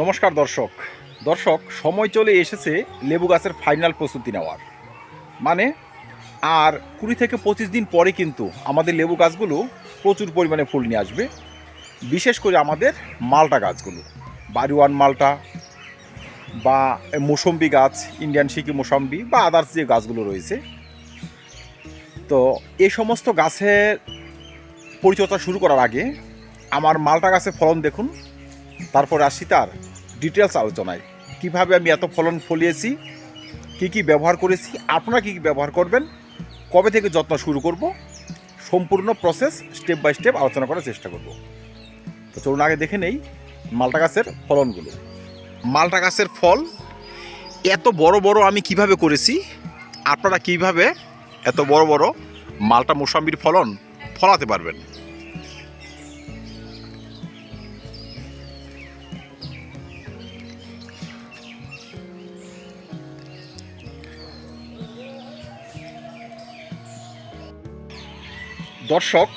নমস্কার দর্শক সময় চলে এসেছে লেবু গাছের ফাইনাল প্রস্তুতি নেওয়ার। মানে আর 20 থেকে 25 দিন পরে কিন্তু আমাদের লেবু গাছগুলো প্রচুর পরিমাণে ফুল নিয়ে আসবে। বিশেষ করে আমাদের মালটা গাছগুলো, বাড়িওয়ান মালটা বা মৌসম্বি গাছ, ইন্ডিয়ান সিকি মৌসম্বি বা আদার্স যে গাছগুলো রয়েছে, তো এই সমস্ত গাছের পরিচর্যা শুরু করার আগে আমার মালটা গাছের ফলন দেখুন, তারপর আসি তার ডিটেলস আলোচনায়। কিভাবে আমি এত ফলন ফলিয়েছি, কি ব্যবহার করেছি, আপনারা কি ব্যবহার করবেন, কবে থেকে যত্ন শুরু করব, সম্পূর্ণ প্রসেস স্টেপ বাই স্টেপ আলোচনা করার চেষ্টা করব। তো চলুন আগে দেখে নেই মালটা গাছের ফলনগুলো। মালটা গাছের ফল এত বড় বড় আমি কিভাবে করেছি, আপনারা কিভাবে এত বড় বড় মালটা মৌসম্বির ফলন ফলাতে পারবেন। দর্শক,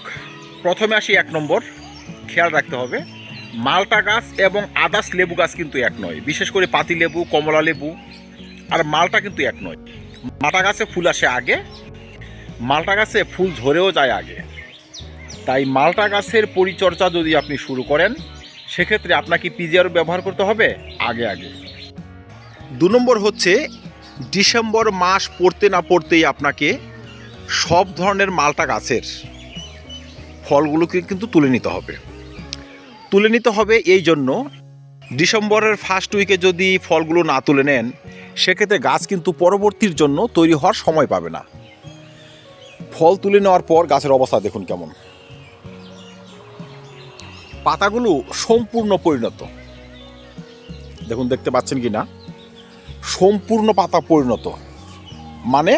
প্রথমে আসি 1 নম্বর, খেয়াল রাখতে হবে মালটা গাছ এবং আদার্স লেবু গাছ কিন্তু এক নয়। বিশেষ করে পাতি লেবু, কমলা লেবু আর মালটা কিন্তু এক নয়। মালটা গাছে ফুল আসে আগে, মালটা গাছে ফুল ধরেও যায় আগে। তাই মালটা গাছের পরিচর্যা যদি আপনি শুরু করেন, সেক্ষেত্রে আপনাকে পিজিআর ব্যবহার করতে হবে আগে। 2 নম্বর হচ্ছে ডিসেম্বর মাস পড়তে না পড়তেই আপনাকে সব ধরনের মালটা গাছের ফলগুলোকে কিন্তু তুলে নিতে হবে। এই জন্য ডিসেম্বরের ফার্স্ট উইকে যদি ফলগুলো না তুলে নেন, সেক্ষেত্রে গাছ কিন্তু পরবর্তীর জন্য তৈরি হওয়ার সময় পাবে না। ফল তুলে নেওয়ার পর গাছের অবস্থা দেখুন কেমন, পাতাগুলো সম্পূর্ণ পরিণত, দেখুন দেখতে পাচ্ছেন কি না, সম্পূর্ণ পাতা পরিণত। মানে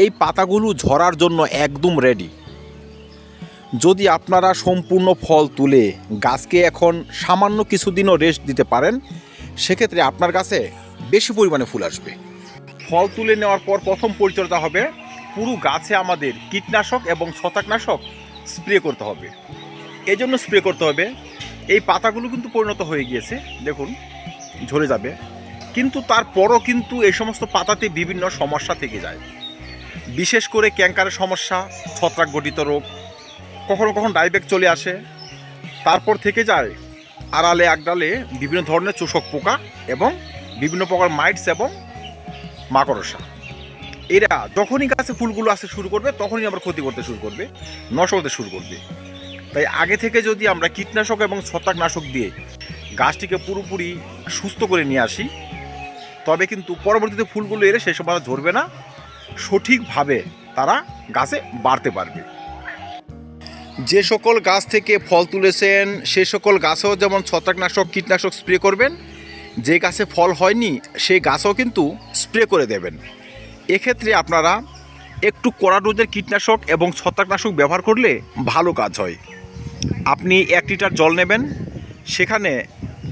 এই পাতাগুলো ঝরার জন্য একদম রেডি। যদি আপনারা সম্পূর্ণ ফল তুলে গাছকে এখন সামান্য কিছুদিনও রেস্ট দিতে পারেন, সেক্ষেত্রে আপনার গাছে বেশি পরিমাণে ফুল আসবে। ফল তুলে নেওয়ার পর প্রথম পরিচর্যা হবে পুরো গাছে আমাদের কীটনাশক এবং ছত্রাকনাশক স্প্রে করতে হবে। এই জন্য স্প্রে করতে হবে, এই পাতাগুলো কিন্তু পরিণত হয়ে গিয়েছে, দেখুন ঝরে যাবে, কিন্তু তারপরও কিন্তু এই সমস্ত পাতাতে বিভিন্ন সমস্যা থেকে যায়। বিশেষ করে ক্যাঙ্কারের সমস্যা, ছত্রাক ঘটিত রোগ, কখনো ডাইব্যাক চলে আসে। তারপর থেকে যায় আড়ালে একডালে বিভিন্ন ধরনের চোষক পোকা এবং বিভিন্ন প্রকার মাইটস এবং মাকড়সা। এরা যখনই গাছে ফুলগুলো আসতে শুরু করবে, তখনই আবার ক্ষতি করতে শুরু করবে, নষ্ট করতে শুরু করবে। তাই আগে থেকে যদি আমরা কীটনাশক এবং ছত্রাকনাশক দিয়ে গাছটিকে পুরোপুরি সুস্থ করে নিয়ে আসি, তবে কিন্তু পরবর্তীতে ফুলগুলো এলে সেই সময় ঝরবে না, সঠিকভাবে তারা গাছে বাড়তে পারবে। যে সকল গাছ থেকে ফল তুলেছেন সে সকল গাছেও যেমন ছত্রাকনাশক কীটনাশক স্প্রে করবেন, যে গাছে ফল হয়নি সেই গাছও কিন্তু স্প্রে করে দেবেন। এক্ষেত্রে আপনারা একটু কড়া ডোজের কীটনাশক এবং ছত্রাকনাশক ব্যবহার করলে ভালো কাজ হয়। আপনি 1 লিটার জল নেবেন, সেখানে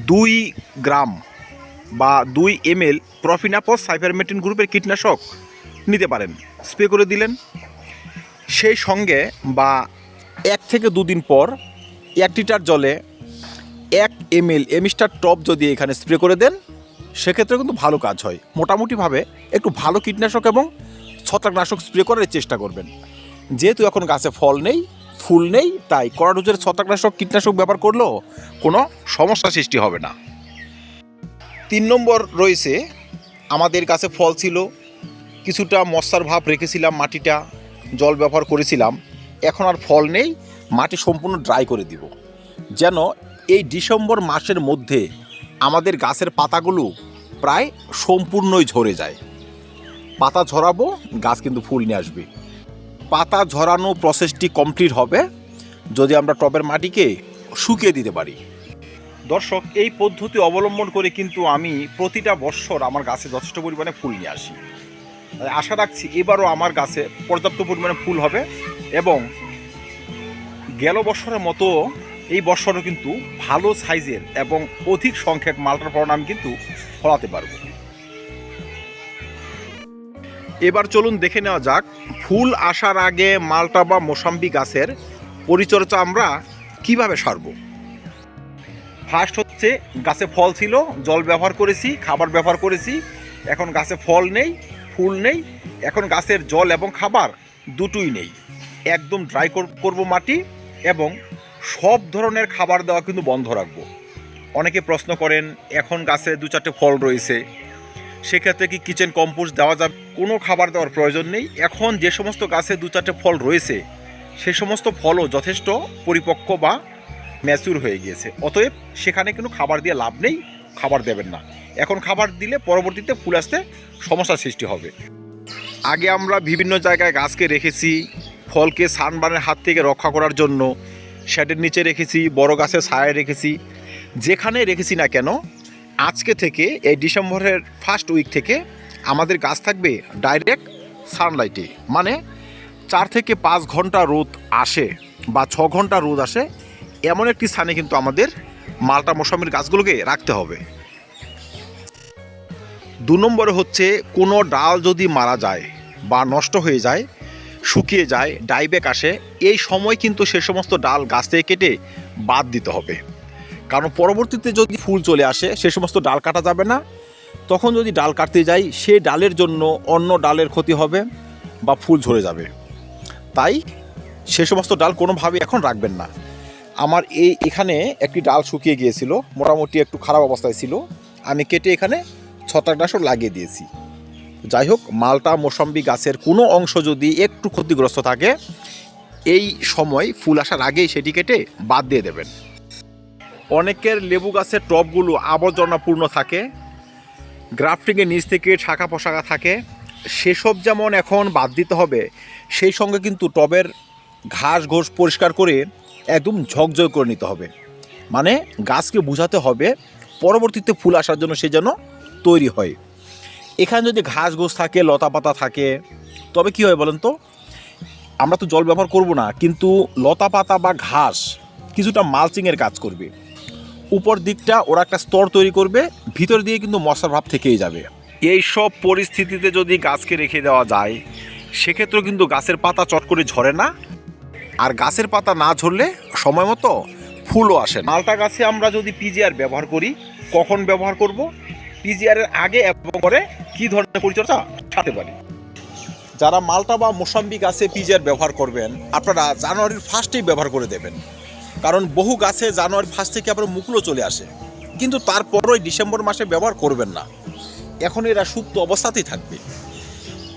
2 গ্রাম বা 2 ml প্রফিনাপস সাইপারমেথ্রিন গ্রুপের কীটনাশক নিতে পারেন, স্প্রে করে দিলেন। সেই সঙ্গে বা 1 থেকে 2 দিন পর 1 লিটার জলে 1 ml এমিস্টার টপ যদি এখানে স্প্রে করে দেন, সেক্ষেত্রে কিন্তু ভালো কাজ হয়। মোটামুটিভাবে একটু ভালো কীটনাশক এবং ছত্রাকনাশক স্প্রে করার চেষ্টা করবেন। যেহেতু এখন গাছে ফল নেই, ফুল নেই, তাই কড়া ডোজের ছত্রাকনাশক কীটনাশক ব্যবহার করলেও কোনো সমস্যা সৃষ্টি হবে না। 3 নম্বর রয়েছে, আমাদের কাছে ফল ছিল, কিছুটা মশার ভাব রেখেছিলাম, মাটিটা জল ব্যবহার করেছিলাম, এখন আর ফল নেই, মাটি সম্পূর্ণ ড্রাই করে দিব, যেন এই ডিসেম্বর মাসের মধ্যে আমাদের গাছের পাতাগুলো প্রায় সম্পূর্ণই ঝরে যায়। পাতা ঝরাবো, গাছ কিন্তু ফুল নিয়ে আসবে। পাতা ঝরানো প্রসেসটি কমপ্লিট হবে যদি আমরা টবের মাটিকে শুকিয়ে দিতে পারি। দর্শক, এই পদ্ধতি অবলম্বন করে কিন্তু আমি প্রতিটা বৎসর আমার গাছে যথেষ্ট পরিমাণে ফুল নিয়ে আসি। আশা রাখছি এবারও আমার গাছে পর্যাপ্ত পরিমাণে ফুল হবে এবং গেল বছরের মতো এই বছরও কিন্তু ভালো সাইজের এবং অধিক সংখ্যক মালটার ফলন আমি কিন্তু ফলাতে পারব। এবার চলুন দেখে নেওয়া যাক ফুল আসার আগে মালটা বা মৌসম্বি গাছের পরিচর্যা আমরা কিভাবে সারব। ফার্স্ট হচ্ছে গাছে ফল ছিল, জল ব্যবহার করেছি, খাবার ব্যবহার করেছি, এখন গাছে ফল নেই, ফুল নেই, এখন গাছের জল এবং খাবার দুটোই নেই। একদম ড্রাই করব মাটি এবং সব ধরনের খাবার দেওয়া কিন্তু বন্ধ রাখবো। অনেকে প্রশ্ন করেন এখন গাছে 2-4টে ফল রয়েছে, সেক্ষেত্রে কি কিচেন কম্পোস্ট দেওয়া যাবে? কোনো খাবার দেওয়ার প্রয়োজন নেই। এখন যে সমস্ত গাছে 2-4টে ফল রয়েছে সে সমস্ত ফলও যথেষ্ট পরিপক্ক বা ম্যাচুর হয়ে গিয়েছে, অতএব সেখানে কিন্তু খাবার দিয়ে লাভ নেই, খাবার দেবেন না। এখন খাবার দিলে পরবর্তীতে ফুল আসতে সমস্যার সৃষ্টি হবে। আগে আমরা বিভিন্ন জায়গায় গাছকে রেখেছি ফলকে সানবার্নের হাত থেকে রক্ষা করার জন্য, শেডের নিচে রেখেছি, বড় গাছের ছায়ায় রেখেছি, যেখানে রেখেছি না কেন আজকে থেকে এই ডিসেম্বরের ফার্স্ট উইক থেকে আমাদের গাছ থাকবে ডাইরেক্ট সানলাইটে, মানে 4 থেকে 5 ঘন্টা রোদ আসে বা 6 ঘন্টা রোদ আসে এমন একটি স্থানে কিন্তু আমাদের মালটা মৌসুমীর গাছগুলোকে রাখতে হবে। 2 নম্বরে হচ্ছে কোনো ডাল যদি মারা যায় বা নষ্ট হয়ে যায়, শুকিয়ে যায়, ডাইব্যাক আসে, এই সময় কিন্তু সে সমস্ত ডাল গাছ থেকে কেটে বাদ দিতে হবে। কারণ পরবর্তীতে যদি ফুল চলে আসে সে সমস্ত ডাল কাটা যাবে না, তখন যদি ডাল কাটতে যাই সেই ডালের জন্য অন্য ডালের ক্ষতি হবে বা ফুল ঝরে যাবে। তাই সে সমস্ত ডাল কোনোভাবে এখন রাখবেন না। আমার এখানে একটি ডাল শুকিয়ে গিয়েছিল, মোটামুটি একটু খারাপ অবস্থায় ছিল, আমি কেটে এখানে ছত্রাকনাশক লাগিয়ে দিয়েছি। যাই হোক, মালটা মৌসম্বি গাছের কোনো অংশ যদি একটু ক্ষতিগ্রস্ত থাকে এই সময় ফুল আসার আগেই সেটি কেটে বাদ দিয়ে দেবেন। অনেকের লেবু গাছের টবগুলো আবর্জনাপূর্ণ থাকে, গ্রাফটিংয়ের নিচ থেকে শাখা পোশাকা থাকে, সেসব যেমন এখন বাদ দিতে হবে, সেই সঙ্গে কিন্তু টবের ঘাস ঘোষ পরিষ্কার করে একদম ঝকঝক করে নিতে হবে। মানে গাছকে বোঝাতে হবে পরবর্তীতে ফুল আসার জন্য সে যেন তৈরি হয়। এখানে যদি ঘাস ঘোষ থাকে, লতা পাতা থাকে, তবে কি হয় বলেন তো, আমরা তো জল ব্যবহার করব না, কিন্তু লতা পাতা বা ঘাস কিছুটা মালচিংয়ের কাজ করবে। উপর দিকটা ওরা একটা স্তর তৈরি করবে, ভিতর দিয়ে কিন্তু মশার ভাব থেকেই যাবে। এই সব পরিস্থিতিতে যদি গাছকে রেখে দেওয়া যায় সেক্ষেত্রেও কিন্তু গাছের পাতা চট করে ঝরে না, আর গাছের পাতা না ঝরলে সময় মতো ফুলও আসে না। মালটা গাছে আমরা যদি পিজিআর ব্যবহার করি, কখন ব্যবহার করব, পিজিআরের আগে এবং পরে কী ধরনের পরিচর্যা সারতে পারি। যারা মালটা বা মৌসম্বি গাছে পিজিআর ব্যবহার করবেন আপনারা জানুয়ারির ফার্স্টেই ব্যবহার করে দেবেন, কারণ বহু গাছে জানুয়ারি ফার্স্ট থেকে আবার মুকুলও চলে আসে, কিন্তু তারপরই ডিসেম্বর মাসে ব্যবহার করবেন না। এখন এরা সুপ্ত অবস্থাতেই থাকবে।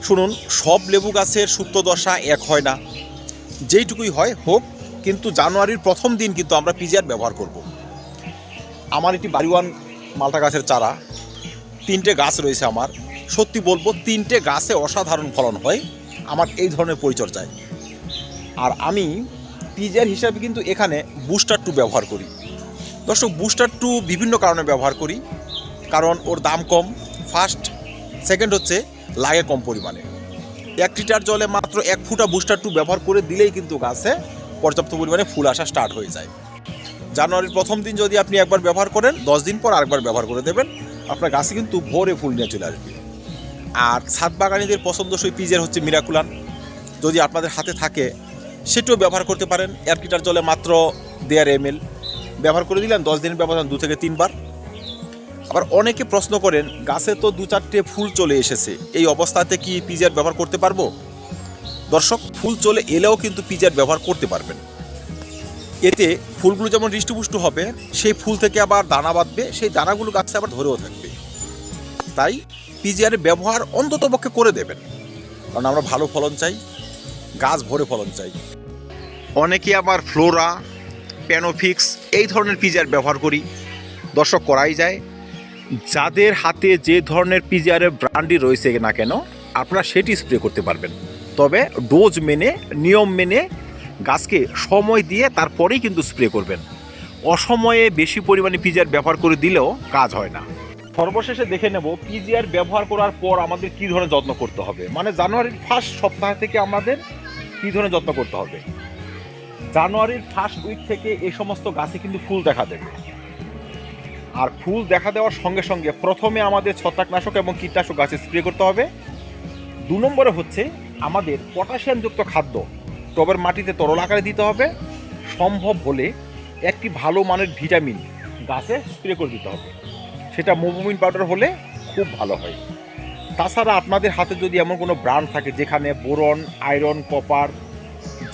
শুনুন, সব লেবু গাছের সুপ্ত দশা এক হয় না, যেইটুকুই হয় হোক, কিন্তু জানুয়ারির প্রথম দিন কিন্তু আমরা পিজিআর ব্যবহার করব। আমার একটি বাড়িওয়ান মালটা গাছের চারা 3টে গাছ রয়েছে আমার, সত্যি বলবো 3টে গাছে অসাধারণ ফলন হয় আমার এই ধরনের পরিচর্যায়। আর আমি পিজিআর হিসাবে কিন্তু এখানে বুস্টার 2 ব্যবহার করি। দর্শক, বুস্টার 2 বিভিন্ন কারণে ব্যবহার করি, কারণ ওর দাম কম, ফার্স্ট, সেকেন্ড হচ্ছে লাগে কম পরিমাণে। 1 লিটার জলে মাত্র 1 ফুটা বুস্টার 2 ব্যবহার করে দিলেই কিন্তু গাছে পর্যাপ্ত পরিমাণে ফুল আসা স্টার্ট হয়ে যায়। জানুয়ারির প্রথম দিন যদি আপনি একবার ব্যবহার করেন, 10 দিন পর আরেকবার ব্যবহার করে দেবেন, আপনার গাছে কিন্তু ভোরে ফুল নিয়ে চলে আসবে। আর ছাদ বাগানীদের পছন্দসই পিজিআর হচ্ছে মিরাকুলান, যদি আপনাদের হাতে থাকে সেটাও ব্যবহার করতে পারেন। 1 লিটার জলে মাত্র 1.5 ml ব্যবহার করে দিলেন, 10 দিনের ব্যবধান 2 থেকে 3 বার। আবার অনেকে প্রশ্ন করেন গাছে তো 2-4টে ফুল চলে এসেছে, এই অবস্থাতে কি পিজিআর ব্যবহার করতে পারবো? দর্শক, ফুল চলে এলেও কিন্তু পিজিআর ব্যবহার করতে পারবেন। এতে ফুলগুলো যেমন হৃষ্টপুষ্ট হবে, সেই ফুল থেকে আবার দানা বাঁধবে, সেই দানাগুলো গাছে আবার ধরেও থাকবে। তাই পিজিআরের ব্যবহার অন্ততপক্ষে করে দেবেন, কারণ আমরা ভালো ফলন চাই, গাছ ভরে ফলন চাই। অনেকে আবার ফ্লোরা, প্যানোফিক্স এই ধরনের পিজিআর ব্যবহার করি। দর্শক, করাই যায়। যাদের হাতে যে ধরনের পিজিআরের ব্র্যান্ডই রয়েছে না কেন আপনারা সেটি স্প্রে করতে পারবেন, তবে ডোজ মেনে, নিয়ম মেনে গাছকে সময় দিয়ে তারপরেই কিন্তু স্প্রে করবেন। অসময়ে বেশি পরিমাণে পিজিআর ব্যবহার করে দিলেও কাজ হয় না। সর্বশেষে দেখে নেব পিজিআর ব্যবহার করার পর আমাদের কী ধরনের যত্ন করতে হবে, মানে জানুয়ারির ফার্স্ট সপ্তাহ থেকে আমাদের কী ধরনের যত্ন করতে হবে। জানুয়ারির ফার্স্ট উইক থেকে এই সমস্ত গাছে কিন্তু ফুল দেখা দেবে, আর ফুল দেখা দেওয়ার সঙ্গে সঙ্গে প্রথমে আমাদের ছত্রাকনাশক এবং কীটনাশক গাছে স্প্রে করতে হবে। 2 নম্বরে হচ্ছে আমাদের পটাশিয়ামযুক্ত খাদ্য টবের মাটিতে তরল আকারে দিতে হবে। সম্ভব হলে একটি ভালো মানের ভিটামিন গাছে স্প্রে করে দিতে হবে। সেটা মোবোমিন পাউডার হলে খুব ভালো হয়। তাছাড়া আপনাদের হাতে যদি এমন কোনো ব্র্যান্ড থাকে যেখানে বোরন, আয়রন, কপার,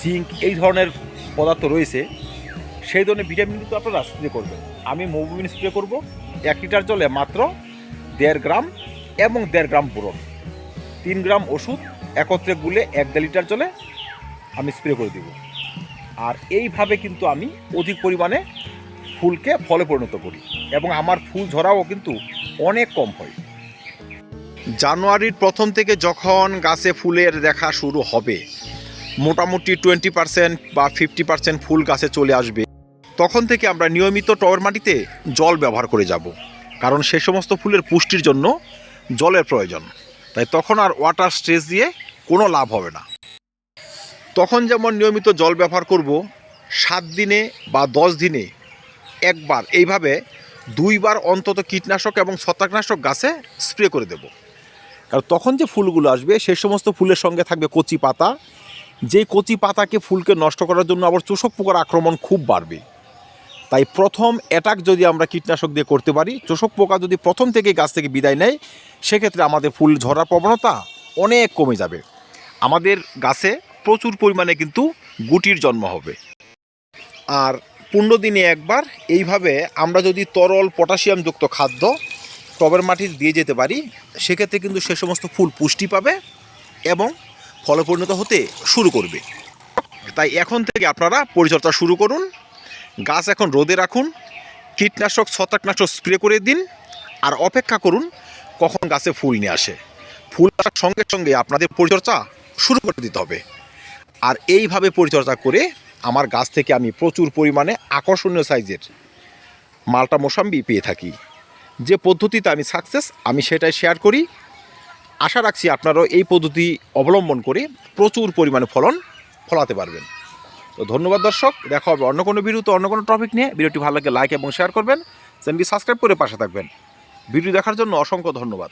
জিঙ্ক এই ধরনের পদার্থ রয়েছে, সেই ধরনের ভিটামিন কিন্তু আপনারা স্প্রে করবেন। আমি মোবোমিন স্প্রে করব 1 লিটার জলে মাত্র 1.5 গ্রাম এবং 1.5 গ্রাম বোরন, 3 গ্রাম ওষুধ একত্রে গুলে 1.5 লিটার জলে আমি স্প্রে করে দেব। আর এইভাবে কিন্তু আমি অধিক পরিমাণে ফুলকে ফলে পরিণত করি এবং আমার ফুল ঝরাও কিন্তু অনেক কম হয়। জানুয়ারির প্রথম থেকে যখন গাছে ফুলের দেখা শুরু হবে, মোটামুটি 20% বা 50% ফুল গাছে চলে আসবে, তখন থেকে আমরা নিয়মিত টবের মাটিতে জল ব্যবহার করে যাব, কারণ সে সমস্ত ফুলের পুষ্টির জন্য জলের প্রয়োজন। তাই তখন আর ওয়াটার স্ট্রেস দিয়ে কোনো লাভ হবে না। তখন যেমন নিয়মিত জল ব্যবহার করব, 7 দিনে বা 10 দিনে একবার, এইভাবে 2 বার অন্তত কীটনাশক এবং ছত্রাকনাশক গাছে স্প্রে করে দেব। কারণ তখন যে ফুলগুলো আসবে সেই সমস্ত ফুলের সঙ্গে থাকবে কচি পাতা, যেই কচি পাতাকে ফুলকে নষ্ট করার জন্য আবার চোষক পোকার আক্রমণ খুব বাড়বে। তাই প্রথম অ্যাটাক যদি আমরা কীটনাশক দিয়ে করতে পারি, চোষক পোকা যদি প্রথম থেকে গাছ থেকে বিদায় নেয়, সেক্ষেত্রে আমাদের ফুল ঝরার প্রবণতা অনেক কমে যাবে। আমাদের গাছে প্রচুর পরিমাণে কিন্তু গুটির জন্ম হবে। আর 15 দিনে একবার এইভাবে আমরা যদি তরল পটাশিয়ামযুক্ত খাদ্য টবের মাটিতে দিয়ে যেতে পারি, সেক্ষেত্রে কিন্তু সে সমস্ত ফুল পুষ্টি পাবে এবং ফলে পরিণত হতে শুরু করবে। তাই এখন থেকে আপনারা পরিচর্যা শুরু করুন। গাছ এখন রোদে রাখুন, কীটনাশক ছত্রাকনাশক স্প্রে করে দিন, আর অপেক্ষা করুন কখন গাছে ফুল নিয়ে আসে। ফুল আসার সঙ্গে সঙ্গে আপনাদের পরিচর্যা শুরু করে দিতে হবে। আর এইভাবে পরিচর্যা করে আমার গাছ থেকে আমি প্রচুর পরিমাণে আকর্ষণীয় সাইজের মালটা মোসাম্বি পেয়ে থাকি। যে পদ্ধতিতে আমি সাকসেস, আমি সেটাই শেয়ার করি। আশা রাখছি আপনারাও এই পদ্ধতি অবলম্বন করে প্রচুর পরিমাণে ফলাতে পারবেন। তো ধন্যবাদ দর্শক, দেখা হবে অন্য কোনো ভিডিওতে অন্য কোনো টপিক নিয়ে। ভিডিওটি ভালো লাগে লাইক এবং শেয়ার করবেন, চ্যানেলটি সাবস্ক্রাইব করে পাশে থাকবেন। ভিডিও দেখার জন্য অসংখ্য ধন্যবাদ।